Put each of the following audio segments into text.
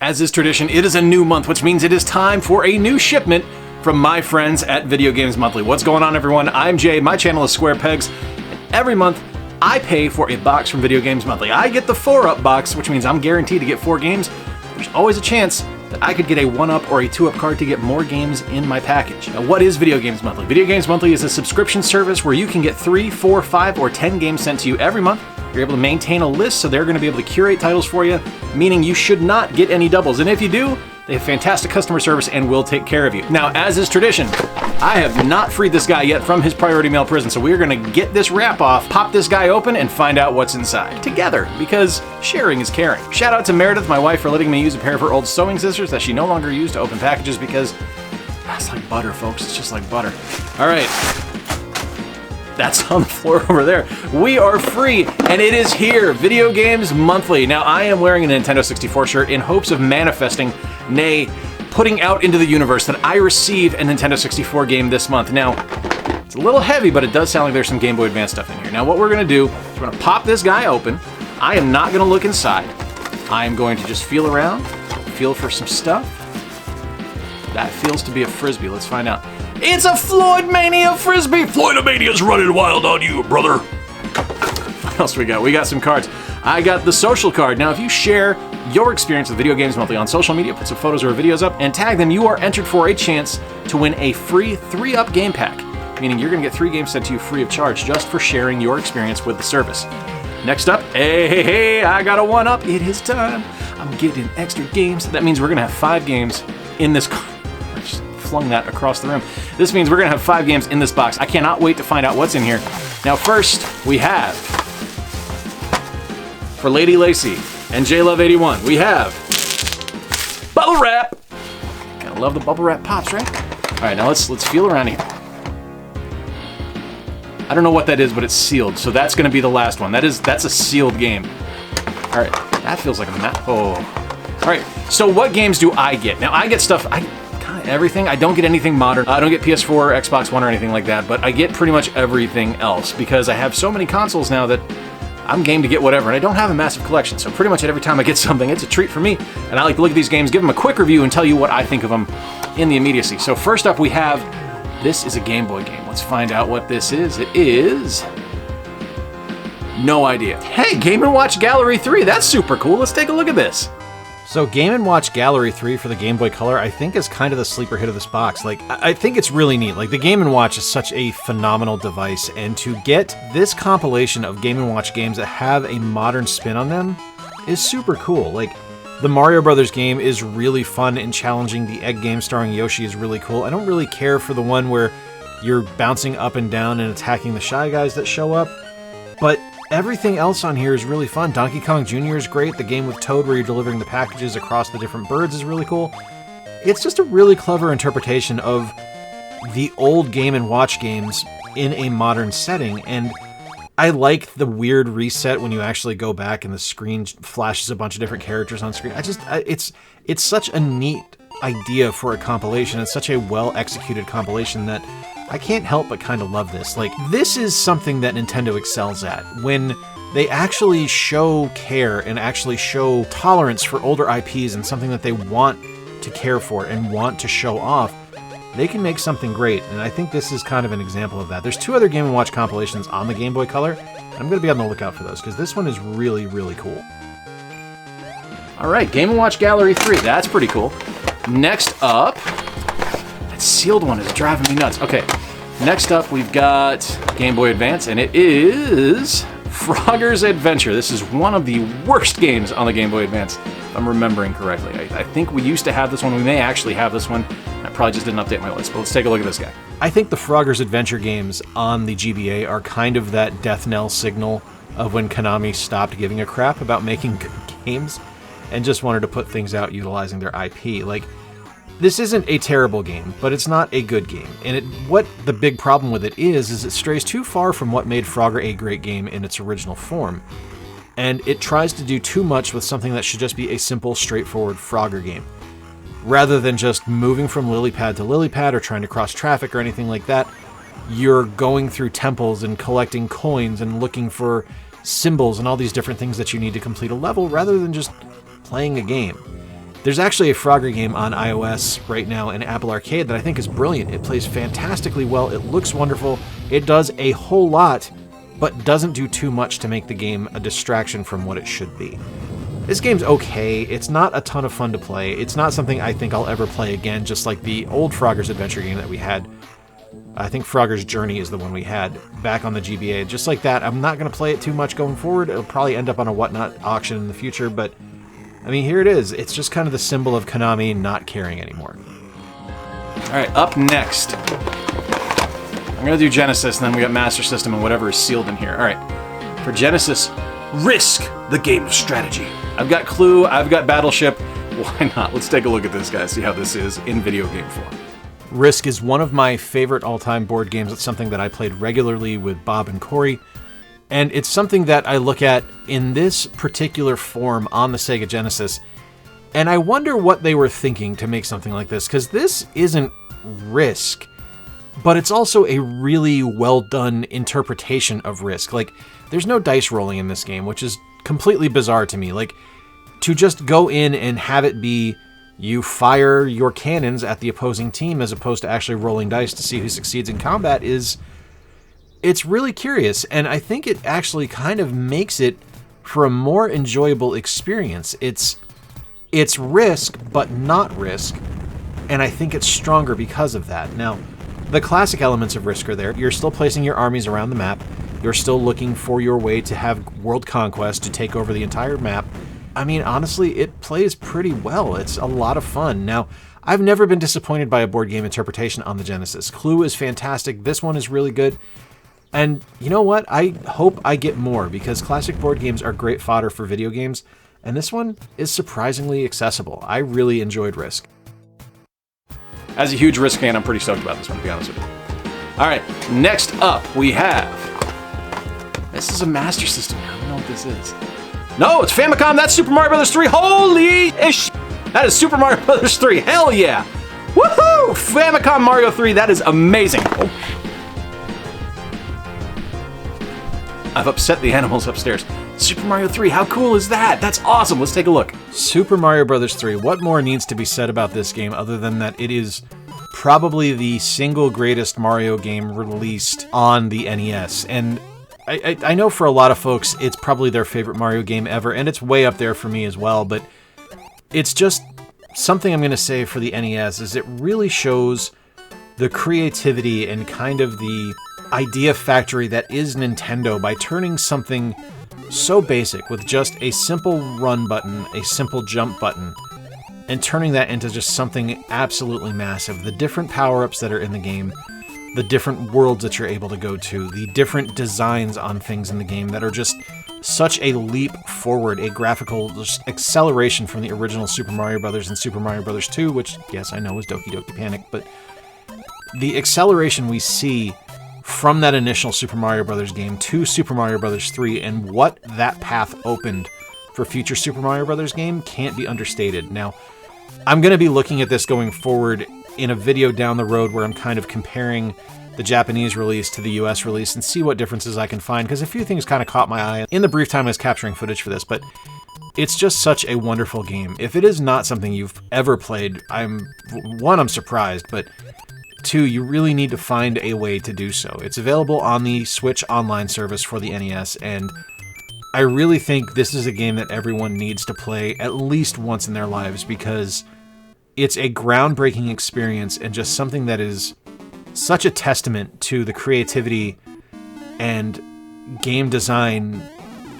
as is tradition, it is a new month, which means it is time for a new shipment from my friends at Video Games Monthly. What's going on, everyone? I'm Jay, my channel is Square Pegs, and every month I pay for a box from Video Games Monthly. I get the 4-up box, which means I'm guaranteed to get 4 games. There's always a chance that I could get a 1-up or a 2-up card to get more games in my package. Now, what is Video Games Monthly? Video Games Monthly is a subscription service where you can get 3, 4, 5, or 10 games sent to you every month. You're able to maintain a list, so they're going to be able to curate titles for you, meaning you should not get any doubles. And if you do, they have fantastic customer service and will take care of you. Now, as is tradition, I have not freed this guy yet from his priority mail prison, so we're going to get this wrap off, pop this guy open, and find out what's inside together, because sharing is caring. Shout out to Meredith, my wife, for letting me use a pair of her old sewing scissors that she no longer used to open packages, because that's like butter, folks. It's just like butter. All right. That's on the floor over there. We are free, and it is here, Video Games Monthly. Now, I am wearing a Nintendo 64 shirt in hopes of manifesting, nay, putting out into the universe that I receive a Nintendo 64 game this month. Now, it's a little heavy, but it does sound like there's some Game Boy Advance stuff in here. Now, what we're gonna do is we're gonna pop this guy open. I am not gonna look inside. I am going to just feel around, feel for some stuff. That feels to be a Frisbee. Let's find out. It's a Floydmania Frisbee! Floydomania's running wild on you, brother! What else we got? We got some cards. I got the social card. Now, if you share your experience with Video Games Monthly on social media, put some photos or videos up, and tag them, you are entered for a chance to win a free 3-up game pack, meaning you're going to get 3 games sent to you free of charge just for sharing your experience with the service. Next up, hey, I got a 1-up. It is time. I'm getting extra games. That means we're going to have 5 games in this card. Flung that across the room. This means we're gonna have 5 games in this box. I cannot wait to find out what's in here. Now, first, we have, for Lady Laci and J-Luv 81, we have bubble wrap. Gotta love the bubble wrap pops, right? All right, now let's feel around here. I don't know what that is, but it's sealed, so that's gonna be the last one. That's a sealed game. All right, that feels like a map. Oh. All right, so what games do I get? Now, I get stuff, everything. I don't get anything modern. I don't get PS4 or Xbox One or anything like that, but I get pretty much everything else because I have so many consoles now that I'm game to get whatever, and I don't have a massive collection, so pretty much every time I get something, it's a treat for me, and I like to look at these games, give them a quick review, and tell you what I think of them in the immediacy. So first up we have, this is a Game Boy game. Let's find out what this is. It is... no idea. Hey, Game & Watch Gallery 3, that's super cool. Let's take a look at this. So Game & Watch Gallery 3 for the Game Boy Color, I think is kind of the sleeper hit of this box. Like, I think it's really neat. Like, the Game & Watch is such a phenomenal device, and to get this compilation of Game & Watch games that have a modern spin on them is super cool. Like, the Mario Brothers game is really fun and challenging. The Egg game starring Yoshi is really cool. I don't really care for the one where you're bouncing up and down and attacking the Shy Guys that show up, but everything else on here is really fun. Donkey Kong Jr. is great. The game with Toad where you're delivering the packages across the different birds is really cool. It's just a really clever interpretation of the old Game & Watch games in a modern setting, and I like the weird reset when you actually go back and the screen flashes a bunch of different characters on screen. It's such a neat idea for a compilation. It's such a well-executed compilation that I can't help but kind of love this. Like, this is something that Nintendo excels at. When they actually show care and actually show tolerance for older IPs and something that they want to care for and want to show off, they can make something great. And I think this is kind of an example of that. There's 2 other Game & Watch compilations on the Game Boy Color, and I'm going to be on the lookout for those, because this one is really, really cool. All right, Game & Watch Gallery 3, that's pretty cool. Next up, that sealed one is driving me nuts. Okay, next up we've got Game Boy Advance, and it is Frogger's Adventure. This is one of the worst games on the Game Boy Advance, if I'm remembering correctly. I think we used to have this one. We may actually have this one. I probably just didn't update my list, but let's take a look at this guy. I think the Frogger's Adventure games on the GBA are kind of that death knell signal of when Konami stopped giving a crap about making good games and just wanted to put things out utilizing their IP. Like, this isn't a terrible game, but it's not a good game. And what the big problem with it is it strays too far from what made Frogger a great game in its original form. And it tries to do too much with something that should just be a simple, straightforward Frogger game. Rather than just moving from lily pad to lily pad or trying to cross traffic or anything like that, you're going through temples and collecting coins and looking for symbols and all these different things that you need to complete a level rather than just playing a game. There's actually a Frogger game on iOS right now in Apple Arcade that I think is brilliant. It plays fantastically well, it looks wonderful, it does a whole lot, but doesn't do too much to make the game a distraction from what it should be. This game's okay, it's not a ton of fun to play, it's not something I think I'll ever play again, just like the old Frogger's Adventure game that we had. I think Frogger's Journey is the one we had back on the GBA. Just like that, I'm not going to play it too much going forward. It'll probably end up on a Whatnot auction in the future, but I mean, here it is. It's just kind of the symbol of Konami not caring anymore. All right, up next. I'm going to do Genesis, and then we got Master System and whatever is sealed in here. All right, for Genesis, Risk, the game of strategy. I've got Clue, I've got Battleship. Why not? Let's take a look at this, guys, see how this is in video game form. Risk is one of my favorite all-time board games. It's something that I played regularly with Bob and Corey, and it's something that I look at in this particular form on the Sega Genesis, and I wonder what they were thinking to make something like this, because this isn't Risk, but it's also a really well-done interpretation of Risk. Like, there's no dice rolling in this game, which is completely bizarre to me. Like, to just go in and have it be you fire your cannons at the opposing team as opposed to actually rolling dice to see who succeeds in combat it's really curious, and I think it actually kind of makes it for a more enjoyable experience. It's Risk, but not Risk, and I think it's stronger because of that. Now, the classic elements of Risk are there. You're still placing your armies around the map. You're still looking for your way to have world conquest, to take over the entire map. I mean, honestly, it plays pretty well. It's a lot of fun. Now, I've never been disappointed by a board game interpretation on the Genesis. Clue is fantastic. This one is really good. And you know what? I hope I get more, because classic board games are great fodder for video games, and this one is surprisingly accessible. I really enjoyed Risk. As a huge Risk fan, I'm pretty stoked about this one, to be honest with you. All right, next up we have... This is a Master System. I don't know what this is. No, it's Famicom. That's Super Mario Bros. 3. Holy ish! That is Super Mario Bros. 3. Hell yeah! Woohoo! Famicom Mario 3. That is amazing. Oh. I've upset the animals upstairs. Super Mario 3. How cool is that? That's awesome. Let's take a look. Super Mario Bros. 3. What more needs to be said about this game other than that it is probably the single greatest Mario game released on the NES? And I know for a lot of folks, it's probably their favorite Mario game ever, and it's way up there for me as well, but it's just something I'm going to say for the NES is it really shows the creativity and kind of the idea factory that is Nintendo by turning something so basic with just a simple run button, a simple jump button, and turning that into just something absolutely massive. The different power-ups that are in the game, the different worlds that you're able to go to, the different designs on things in the game that are just such a leap forward, a graphical just acceleration from the original Super Mario Bros. And Super Mario Bros. 2, which, yes, I know was Doki Doki Panic, but the acceleration we see from that initial Super Mario Bros. Game to Super Mario Bros. 3 and what that path opened for future Super Mario Bros. Game can't be understated. Now, I'm going to be looking at this going forward in a video down the road where I'm kind of comparing the Japanese release to the US release and see what differences I can find, because a few things kind of caught my eye in the brief time I was capturing footage for this, but it's just such a wonderful game. If it is not something you've ever played, I'm surprised, but two, you really need to find a way to do so. It's available on the Switch Online service for the NES, and I really think this is a game that everyone needs to play at least once in their lives, because it's a groundbreaking experience and just something that is such a testament to the creativity and game design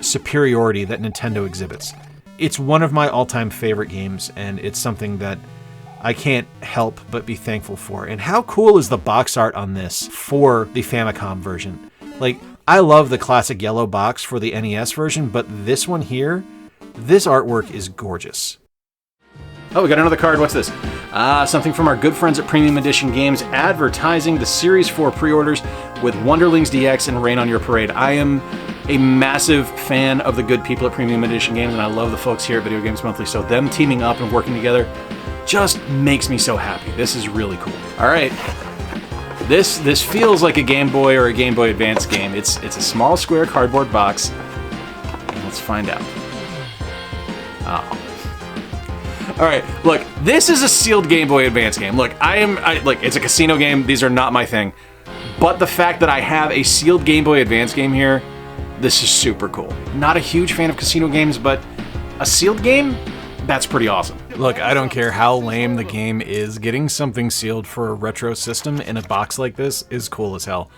superiority that Nintendo exhibits. It's one of my all-time favorite games, and it's something that I can't help but be thankful for. And how cool is the box art on this for the Famicom version? Like, I love the classic yellow box for the NES version, but this one here, this artwork is gorgeous. Oh, we got another card. What's this? Something from our good friends at Premium Edition Games, advertising the Series 4 pre-orders with Wonderlings DX and Rain on Your Parade. I am a massive fan of the good people at Premium Edition Games, and I love the folks here at Video Games Monthly, so them teaming up and working together just makes me so happy. This is really cool. All right. This feels like a Game Boy or a Game Boy Advance game. It's a small square cardboard box. Let's find out. Oh. All right, look, this is a sealed Game Boy Advance game. Look, look, it's a casino game. These are not my thing. But the fact that I have a sealed Game Boy Advance game here, this is super cool. Not a huge fan of casino games, but a sealed game? That's pretty awesome. Look, I don't care how lame the game is, getting something sealed for a retro system in a box like this is cool as hell.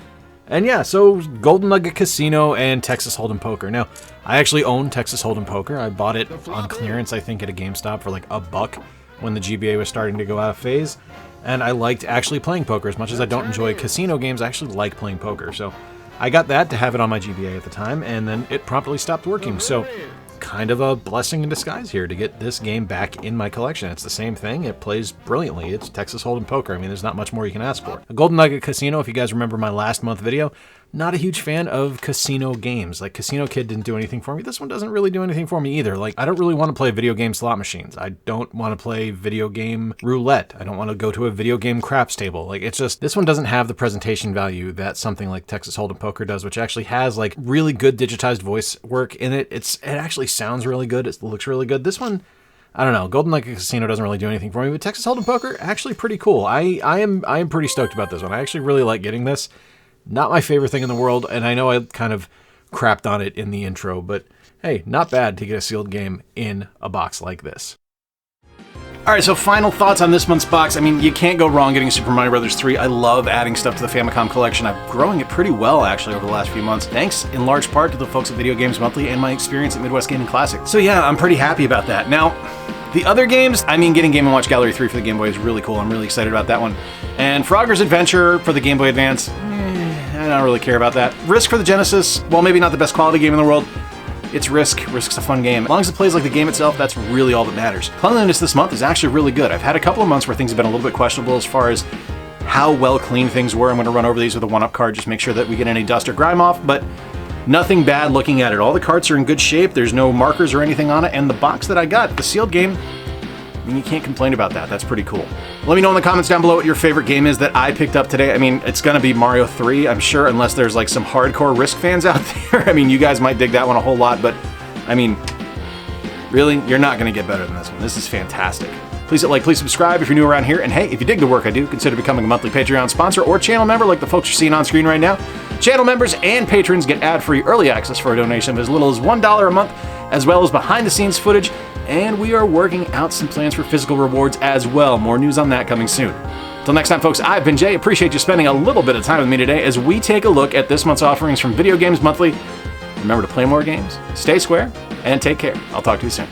And yeah, so Golden Nugget Casino and Texas Hold'em Poker. Now, I actually own Texas Hold'em Poker. I bought it on clearance, I think, at a GameStop for like $1 when the GBA was starting to go out of phase. And I liked actually playing poker. As much as I don't enjoy casino games, I actually like playing poker. So I got that to have it on my GBA at the time, and then it promptly stopped working. So kind of a blessing in disguise here to get this game back in my collection. It's the same thing. It plays brilliantly. It's Texas Hold'em Poker. I mean, there's not much more you can ask for. A Golden Nugget Casino, if you guys remember my last month video, not a huge fan of casino games. Like, Casino Kid didn't do anything for me. This one doesn't really do anything for me either. Like, I don't really want to play video game slot machines. I don't want to play video game roulette. I don't want to go to a video game craps table. Like, it's just, this one doesn't have the presentation value that something like Texas Hold'em Poker does, which actually has like really good digitized voice work in it. It actually sounds really good. It looks really good. This one, I don't know. Golden Nugget Casino doesn't really do anything for me, but Texas Hold'em Poker, actually pretty cool. I am pretty stoked about this one. I actually really like getting this. Not my favorite thing in the world, and I know I kind of crapped on it in the intro, but hey, not bad to get a sealed game in a box like this. All right, so final thoughts on this month's box. I mean, you can't go wrong getting Super Mario Bros. 3. I love adding stuff to the Famicom collection. I'm growing it pretty well, actually, over the last few months, thanks in large part to the folks at Video Games Monthly and my experience at Midwest Gaming Classic. So yeah, I'm pretty happy about that. Now, the other games, I mean, getting Game & Watch Gallery 3 for the Game Boy is really cool. I'm really excited about that one. And Frogger's Adventure for the Game Boy Advance, I don't really care about that. Risk for the Genesis, well, maybe not the best quality game in the world. It's Risk. Risk's a fun game. As long as it plays like the game itself, that's really all that matters. Cleanliness this month is actually really good. I've had a couple of months where things have been a little bit questionable as far as how well clean things were. I'm going to run over these with a 1-up card, just make sure that we get any dust or grime off, but nothing bad looking at it. All the cards are in good shape. There's no markers or anything on it, and the box that I got, the sealed game, I mean, you can't complain about that. That's pretty cool. Let me know in the comments down below what your favorite game is that I picked up today. I mean, it's gonna be Mario 3, I'm sure, unless there's like some hardcore Risk fans out there. I mean, you guys might dig that one a whole lot, but I mean, really, you're not gonna get better than this one. This is fantastic. Please hit like, please subscribe if you're new around here, and hey, if you dig the work I do, consider becoming a monthly Patreon sponsor or channel member like the folks you're seeing on screen right now. Channel members and patrons get ad-free early access for a donation of as little as $1 a month, as well as behind-the-scenes footage, and we are working out some plans for physical rewards as well. More news on that coming soon. Till next time, folks, I've been Jay. Appreciate you spending a little bit of time with me today as we take a look at this month's offerings from Video Games Monthly. Remember to play more games, stay square, and take care. I'll talk to you soon.